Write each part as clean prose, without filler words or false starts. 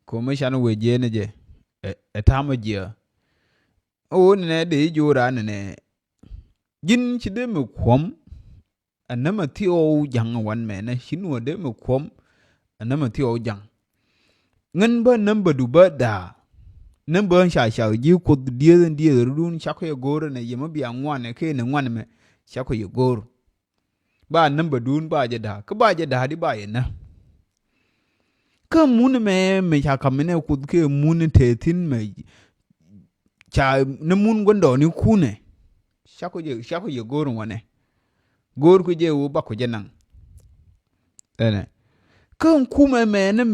ko me shan we je ne je etamo je o ne de jura ne jin chi de me kwom anama ti o jang wan me na shinwo de me kwom anama ti o jang ngan ba namba du ba da namba sha ji ko die run sha ko goro ne yema bi anwa ne ke ne ngwan me sha ko goro ba namba dun ba je da ka ba je da di ba ye na ka mun me sha kam ne ku ke mun te tin me cha ne mun gondo ni ku ne sha ko goro wane gor ku je wo ba ko je nan ene kan kuma me ne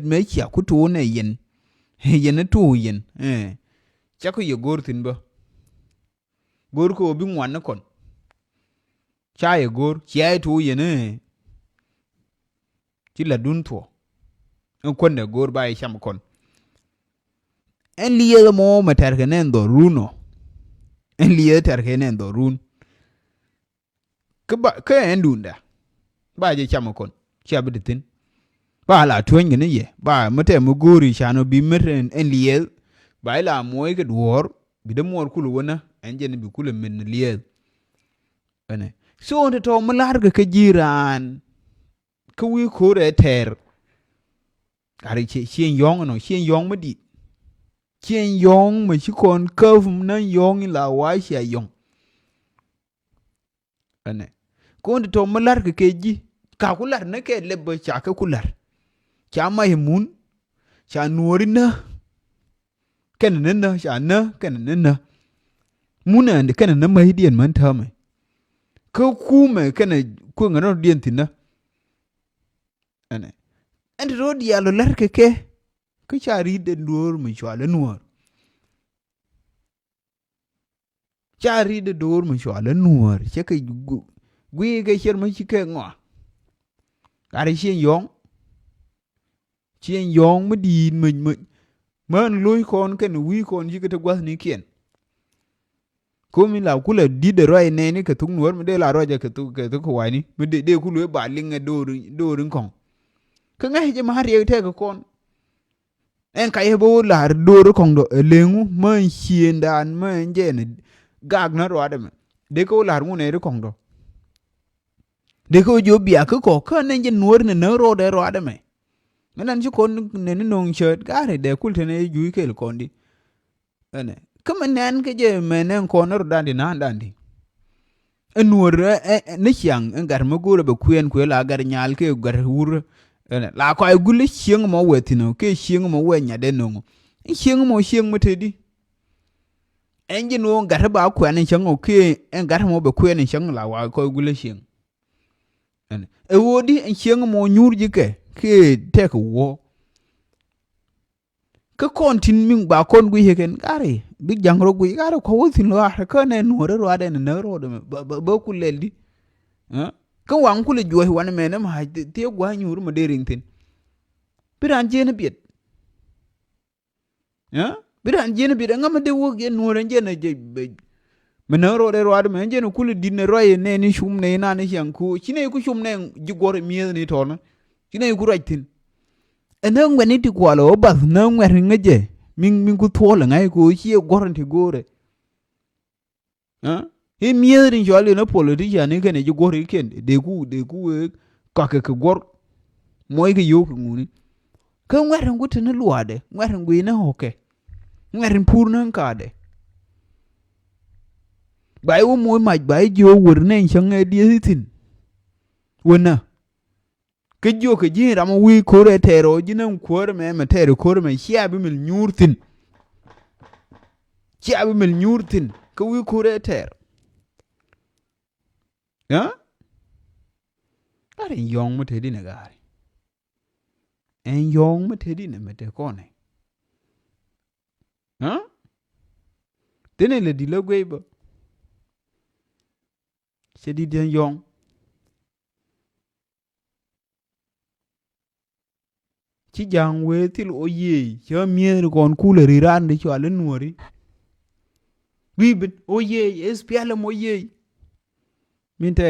me cha ku to ne yen yen to yen cha ko gor tin ba gor ko bi ngwan kon cha ye gor cha to yen ti la dun to en kon ne gor ba ye cham kon en liye mo matar ke nen do runo en liye tar ke nen do run ka en dunda ba je cham kon cha bi tin ba la tuen ne ye ba mate mu gori chano bi meten en liye ba la moy ke dwor bi de mor kulu wona en je ne bi kulu men liye ene so on to mu lar ke jiran ku wi ko re ter ari chen yong no chen yong ma di chen yong ma chi kon curve na yong la wa sha yong ene ko on to mu lar ke ji ka kular na ke lebba cha ka kular cha mai mun cha nuori na ken na cha na ken na mun and ken na mai dien man ta mai ka ku me ken ku ngano dien tin na ene and road ya lo lar ke ka cha ri de nuor mi chwa le nuor cha ri de dor mi chwa le nuor che ke gwi ke cher ma chi ke ngo ari chen yong ma di mình man lui kon ken wi kon ji ke te gwas ni kien ko mi la kula di de roi ne ni ke tung nuor me de la roja ke tu ko wai ni me de ku lu ba ling do rin kon ka ngai je ma re te ko kon en ka ye bo la do ro kon do lengu man chien dan man je ne gag na ro adem de ko la mu ne ro kon do de ko jo bia ko ka ne je nuor ne no ro de ro adem menan ji kon ne nong chet gare de kulte ne ju ke kon di ene kuma nan ke je menen kon ro dandi na dandi enur ne chiang en gar mo gure be kuen ku la gar nyal ke gar wur ene la ko ay gulle chieng mo wetino ke chieng mo wenya de no chieng mo tedi enji no gar ba ku an chieng o ke en gar mo be kuen chieng la wa ko gulle chieng ene e wodi en chieng mo nyur ji ke tek wo ka kon tin min ba kon gui heken gare big jangro gui gare ko wotin lo ha ka ne no ro ade ne ro de ba ku leldi ka wan ku le joy wan me ne ma te gwa nyur ma de ring tin biran je ne biet biran je ne biet ngam de wo ge no ren je ne je me ne ro de ro ade me je ne ku le din ne ro ye ne ni shum ne na ne yang ku chine ku shum ne ji gor mi ni to no chine ku raitin ene ngweni ti kwalo bas na ngwer ngeje min ku thola ngai ko chi goranti gore he mieri jole na politician ne kene ji gori ken de ku ka ke gor moy ke yo nguni ka ngwer nguti ne luade ngwer ngwi ne hoke ngwer pur nan kade bai wo moy maj bai jo wor ne chang e di tin wona ke jo ke ji ram wi ko re tero ji nan ko me tero ko me chia bi mil nyurtin ke wi ko re ter are yong mo te di ne gare en yong mo te di ne me te ko ne tene le di le gwe ba se di den yong chi jang we til o ye cha mier kon kule riran de cho alen nuori wi bit o ye es piala mo ye min te